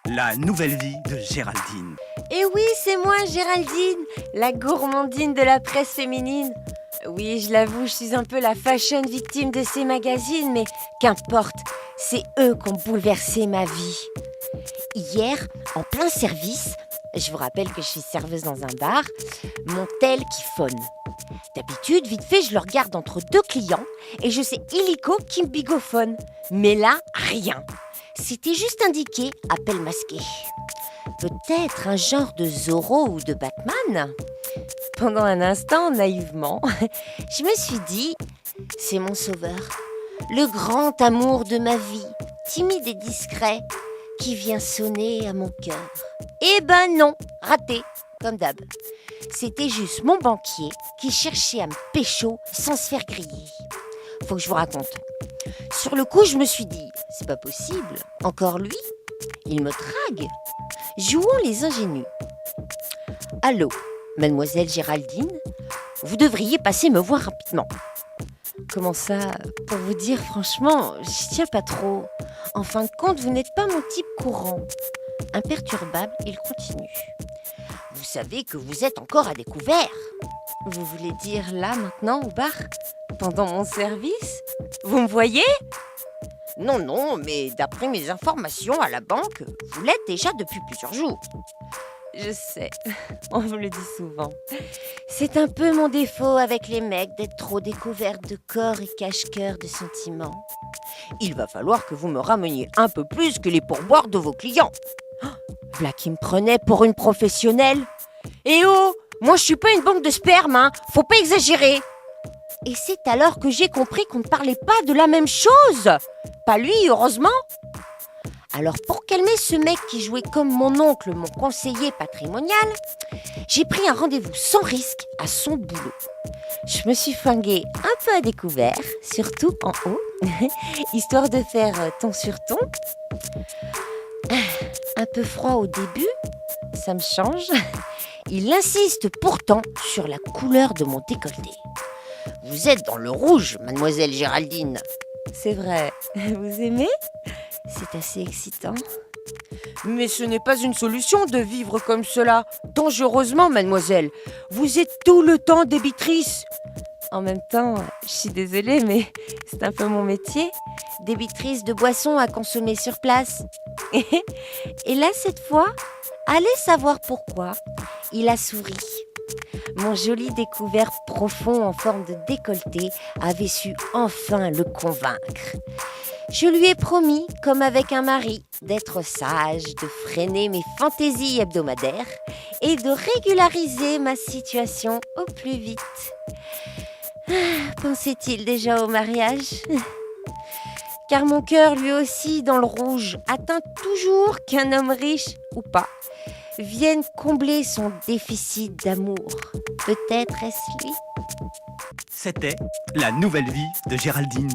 La nouvelle vie de Géraldine. Et oui, c'est moi, Géraldine, la gourmandine de la presse féminine. Oui, je l'avoue, je suis un peu la fashion victime de ces magazines, mais qu'importe, c'est eux qui ont bouleversé ma vie. Hier, en plein service, je vous rappelle que je suis serveuse dans un bar, mon tel qui phone. D'habitude, vite fait, je le regarde entre deux clients et je sais illico qui me bigophone. Mais là, rien. C'était juste indiqué « appel masqué ». Peut-être un genre de Zorro ou de Batman. Pendant un instant, naïvement, je me suis dit « c'est mon sauveur, le grand amour de ma vie, timide et discret, qui vient sonner à mon cœur. » Eh ben non, raté, comme d'hab. C'était juste mon banquier qui cherchait à me pécho sans se faire griller. Faut que je vous raconte. Sur le coup, je me suis dit, c'est pas possible, encore lui, il me drague. Jouons les ingénus. Allô, mademoiselle Géraldine, vous devriez passer me voir rapidement. Comment ça? Pour vous dire franchement, j'y tiens pas trop. En fin de compte, vous n'êtes pas mon type courant. Imperturbable, il continue. Vous savez que vous êtes encore à découvert. Vous voulez dire là, maintenant, au bar? Pendant mon service? Vous me voyez? Non, mais d'après mes informations à la banque, vous l'êtes déjà depuis plusieurs jours. Je sais, on me le dit souvent. C'est un peu mon défaut avec les mecs d'être trop découvertes de corps et cache-cœur de sentiments. Il va falloir que vous me rameniez un peu plus que les pourboires de vos clients. Voilà qui me prenait pour une professionnelle. Eh oh, moi je suis pas une banque de sperme, hein. Faut pas exagérer. Et c'est alors que j'ai compris qu'on ne parlait pas de la même chose. Pas lui, heureusement. Alors pour calmer ce mec qui jouait comme mon oncle, mon conseiller patrimonial, j'ai pris un rendez-vous sans risque à son boulot. Je me suis flinguée un peu à découvert, surtout en haut, histoire de faire ton sur ton. Un peu froid au début, ça me change. Il insiste pourtant sur la couleur de mon décolleté. Vous êtes dans le rouge, mademoiselle Géraldine. C'est vrai. Vous aimez? C'est assez excitant. Mais ce n'est pas une solution de vivre comme cela. Dangereusement, mademoiselle. Vous êtes tout le temps débitrice. En même temps, je suis désolée, mais c'est un peu mon métier. Débitrice de boissons à consommer sur place. Et là, cette fois, allez savoir pourquoi, il a souri. Mon joli découvert profond en forme de décolleté avait su enfin le convaincre. Je lui ai promis, comme avec un mari, d'être sage, de freiner mes fantaisies hebdomadaires et de régulariser ma situation au plus vite. Pensait-il déjà au mariage ? Car mon cœur, lui aussi, dans le rouge, attend toujours qu'un homme riche, ou pas, vienne combler son déficit d'amour. Peut-être est-ce lui ? C'était La nouvelle vie de Géraldine.